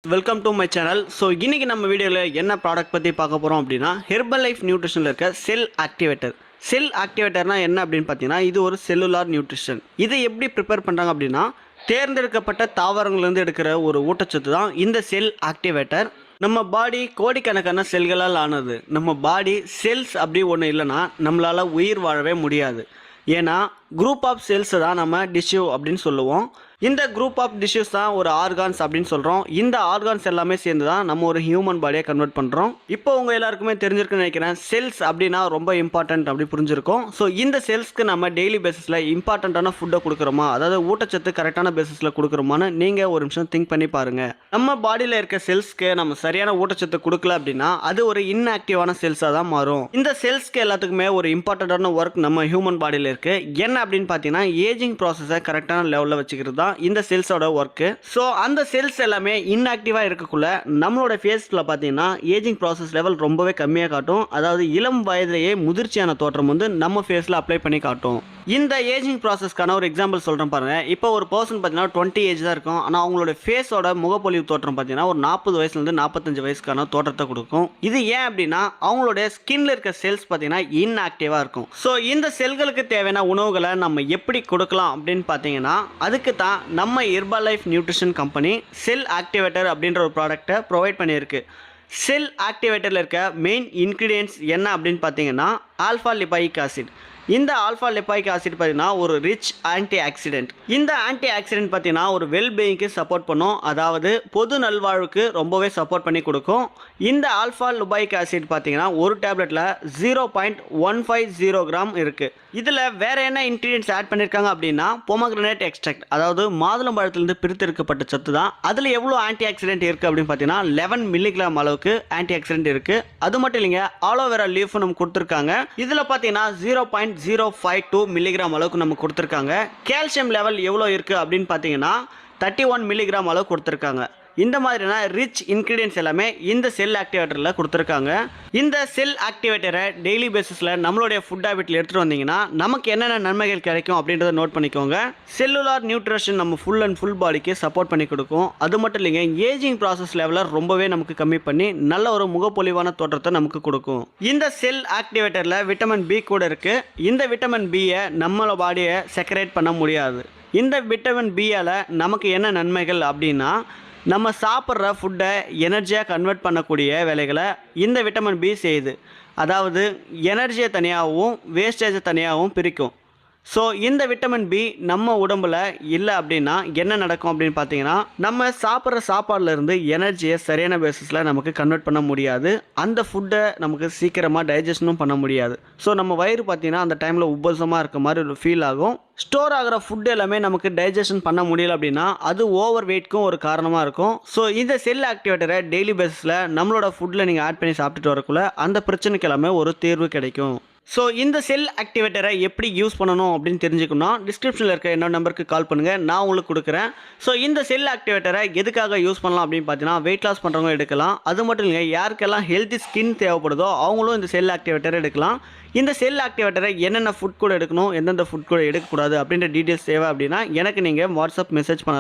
Welcome to my channel. So இன்றைக்கி நம்ம வீடியோவில் என்ன ப்ராடக்ட் பற்றி பார்க்க போகிறோம் அப்படின்னா ஹெர்பல் லைஃப் நியூட்ரிஷனில் இருக்க செல் ஆக்டிவேட்டர். செல் ஆக்டிவேட்டர்னா என்ன அப்படின்னு பார்த்தீங்கன்னா இது ஒரு செல்லுலார் நியூட்ரிஷன். இதை எப்படி ப்ரிப்பேர் பண்ணுறாங்க அப்படின்னா தேர்ந்தெடுக்கப்பட்ட தாவரங்கள்லேருந்து எடுக்கிற ஒரு ஊட்டச்சத்து தான் இந்த செல் ஆக்டிவேட்டர். நம்ம பாடி கோடிக்கணக்கான செல்களால் ஆனது. நம்ம பாடி செல்ஸ் அப்படி ஒன்று இல்லைன்னா நம்மளால் உயிர் வாழவே முடியாது. ஏன்னா குரூப் ஆஃப் செல்ஸ் தான் நம்ம டிஷ்யூ அப்படின்னு சொல்லுவோம். இந்த குரூப் ஆஃப் டிஷ்யூஸ் தான் ஒரு ஆர்கான்ஸ் அப்படின்னு சொல்கிறோம். இந்த ஆர்கான்ஸ் எல்லாமே சேர்ந்து தான் நம்ம ஒரு ஹியூமன் பாடியை கன்வெர்ட் பண்ணுறோம். இப்போ உங்கள் எல்லாருக்குமே தெரிஞ்சிருக்குன்னு நினைக்கிறேன். செல்ஸ் அப்படின்னா ரொம்ப இம்பார்ட்டன்ட் அப்படி புரிஞ்சிருக்கும். ஸோ இந்த செல்ஸ்க்கு நம்ம டெய்லி பேசிஸில் இம்பார்ட்டண்ட்டான ஃபுட்டை கொடுக்குறோமா, அதாவது ஊட்டச்சத்து கரெக்டான பேசிஸில் கொடுக்குறோமான்னு நீங்கள் ஒரு நிமிஷம் திங்க் பண்ணி பாருங்கள். நம்ம பாடியில் இருக்க செல்ஸ்க்கு நம்ம சரியான ஊட்டச்சத்து கொடுக்கல அப்படின்னா அது ஒரு இன்ஆக்டிவான செல்ஸாக தான் மாறும். இந்த செல்ஸ்க்கு எல்லாத்துக்குமே ஒரு இம்பார்ட்டண்ட்டான ஒர்க் நம்ம ஹியூமன் பாடியில் இருக்குது. என்ன அப்படின்னு பார்த்தீங்கன்னா ஏஜிங் ப்ராசஸை கரெக்டான லெவலில் வச்சுக்கிறது தான் இந்த செல்ஸோட ஒர்க்கு. ஸோ அந்த செல்ஸ் எல்லாமே இன்ஆக்டிவாக இருக்கக்குள்ள நம்மளோட ஃபேஸில் பார்த்தீங்கன்னா ஏஜிங் ப்ராசஸ் லெவல் ரொம்பவே கம்மியாக காட்டும். அதாவது இளம் வயதிலேயே முதிர்ச்சியான தோற்றம் வந்து நம்ம ஃபேஸில் அப்ளை பண்ணி காட்டும். இந்த ஏஜிங் ப்ராசஸ்க்கான ஒரு எக்ஸாம்பிள் சொல்கிறேன் பாருங்க. இப்போ ஒரு பர்சன் பார்த்தீங்கன்னா 20 ஏஜ் தான் இருக்கும். ஆனால் அவங்களோட ஃபேஸோட முகப்பொலிவு தோற்றம் பார்த்தீங்கன்னா ஒரு 40 வயசுலேருந்து 45 வயசுக்கான தோற்றத்தை கொடுக்கும். இது ஏன் அப்படின்னா அவங்களோட ஸ்கின்ல இருக்க செல்ஸ் பார்த்தீங்கன்னா இன்ஆக்டிவாக இருக்கும். ஸோ இந்த செல்களுக்கு தேவையான உணவுகளை நம்ம எப்படி கொடுக்கலாம் அப்படின்னு பார்த்தீங்கன்னா அதுக்கு தான் நம்ம herbal life nutrition company cell activator அப்படின்ற ஒரு ப்ராடக்ட்டை ப்ரொவைட் பண்ணியிருக்கு. செல் ஆக்டிவேட்டரில் இருக்க மெயின் இன்க்ரீடியன்ட்ஸ் என்ன அப்படின்னு பார்த்தீங்கன்னா ஆல்ஃபா லிபாயிக் ஆசிட். இந்த ஆல்ஃபா லிபாயிக் ஆசிட் பார்த்தீங்கன்னா ஒரு ரிச் ஆன்டி ஆக்சிடென்ட். இந்த ஆன்டி ஆக்சிடென்ட் பார்த்தீங்கன்னா ஒரு வெல்பீயிங்க்கு சப்போர்ட் பண்ணும். அதாவது பொது நல்வாழ்வுக்கு ரொம்பவே சப்போர்ட் பண்ணி கொடுக்கும். இந்த ஆல்ஃபா லிபாயிக் ஆசிட் பார்த்தீங்கன்னா ஒரு டேப்லெட்டில் 0.150 கிராம் இருக்குது. இதில் வேற என்ன இன்க்ரீடியன்ட்ஸ் ஆட் பண்ணியிருக்காங்க அப்படின்னா பொமக்ரனேட் எக்ஸ்ட்ராக்ட், அதாவது மாதுளம்பழத்திலிருந்து பிரித்தெடுக்கப்பட்ட சத்து தான். அதில் எவ்வளோ ஆன்டி ஆக்சிடென்ட் இருக்குது அப்படின்னு பார்த்தீங்கன்னா 11 மில்லிகிராம் அளவுக்கு ஆன்டி ஆக்சிடென்ட் இருக்குது. அது மட்டும் இல்லைங்க, ஆலோவேரா லீஃப் நம்ம கொடுத்துருக்காங்க. இதில் பார்த்தீங்கன்னா 0.052 மில்லிகிராம் அளவுக்கு நம்ம கொடுத்துருக்காங்க. கால்சியம் லெவல் எவ்வளோ இருக்குது அப்படின்னு பார்த்தீங்கன்னா 31 மில்லிகிராம் அளவு கொடுத்துருக்காங்க. இந்த மாதிரியான ரிச் இன்க்ரீடியன்ஸ் எல்லாமே இந்த செல் ஆக்டிவேட்டரில் கொடுத்துருக்காங்க. இந்த செல் ஆக்டிவேட்டரை டெய்லி பேசிஸில் நம்மளுடைய ஃபுட் ஹேபிட்டில் எடுத்துகிட்டு வந்தீங்கன்னா நமக்கு என்னென்ன நன்மைகள் கிடைக்கும் அப்படின்றத நோட் பண்ணிக்கோங்க. செல்லுலார் நியூட்ரிஷன் நம்ம ஃபுல் அண்ட் ஃபுல் பாடிக்கு சப்போர்ட் பண்ணி கொடுக்கும். அது மட்டும் இல்லைங்க, ஏஜிங் ப்ராசஸ் லெவலில் ரொம்பவே நமக்கு கம்மி பண்ணி நல்ல ஒரு முகப்பொலிவான தோற்றத்தை நமக்கு கொடுக்கும். இந்த செல் ஆக்டிவேட்டரில் விட்டமின் பி கூட இருக்குது. இந்த விட்டமின் பியை நம்மளோட பாடியை செக்ரேட் பண்ண முடியாது. இந்த விட்டமின் பியால் நமக்கு என்ன நன்மைகள் அப்படின்னா நம்ம சாப்பிட்ற ஃபுட்டை எனர்ஜியாக கன்வெர்ட் பண்ணக்கூடிய வேலைகளை இந்த விட்டமின் பி செய்யுது. அதாவது எனர்ஜியை தனியாகவும் வேஸ்டேஜை தனியாகவும் பிரிக்கும். ஸோ இந்த விட்டமின் பி நம்ம உடம்புல இல்லை அப்படின்னா என்ன நடக்கும் அப்படின்னு பார்த்தீங்கன்னா நம்ம சாப்பிட்ற சாப்பாடுலேருந்து எனர்ஜியை சரியான பேசிஸில் நமக்கு கன்வெர்ட் பண்ண முடியாது. அந்த ஃபுட்டை நமக்கு சீக்கிரமாக டைஜஷனும் பண்ண முடியாது. ஸோ நம்ம வயிறு பார்த்தீங்கன்னா அந்த டைமில் உபசமாக இருக்க மாதிரி ஒரு ஃபீல் ஆகும். ஸ்டோர் ஆகிற ஃபுட் எல்லாமே நமக்கு டைஜஷன் பண்ண முடியல அப்படின்னா அது ஓவர் வெயிட்க்கும் ஒரு காரணமாக இருக்கும். ஸோ இந்த செல் ஆக்டிவேட்டரை டெய்லி பேஸில் நம்மளோட ஃபுட்டில் நீங்கள் ஆட் பண்ணி சாப்பிட்டுட்டு வரக்குள்ள அந்த பிரச்சனைக்கு எல்லாமே ஒரு தீர்வு கிடைக்கும். ஸோ இந்த செல் ஆக்டிவேட்டரை எப்படி யூஸ் பண்ணணும் அப்படின்னு தெரிஞ்சுக்கணும். டிஸ்கிரிப்ஷனில் இருக்க என்னோட நம்பருக்கு கால் பண்ணுங்கள், நான் உங்களுக்கு கொடுக்குறேன். ஸோ இந்த செல் ஆக்டிவேட்டரை எதுக்காக யூஸ் பண்ணலாம் அப்படின்னு பார்த்தீங்கன்னா வெயிட் லாஸ் பண்ணுறவங்க எடுக்கலாம். அது மட்டும் இல்லைங்க, யாருக்கெல்லாம் ஹெல்த்தி ஸ்கின் தேவைப்படுதோ அவங்களும் இந்த செல் ஆக்டிவேட்டரை எடுக்கலாம். இந்த செல் ஆக்டிவேட்டரை என்னென்ன ஃபுட் கூட எடுக்கணும், எந்தெந்த ஃபுட் கூட எடுக்கக்கூடாது அப்படின்ற டீட்டெயில்ஸ் தேவை அப்படின்னா எனக்கு நீங்கள் வாட்ஸ்அப் மெசேஜ் பண்ணலாம்.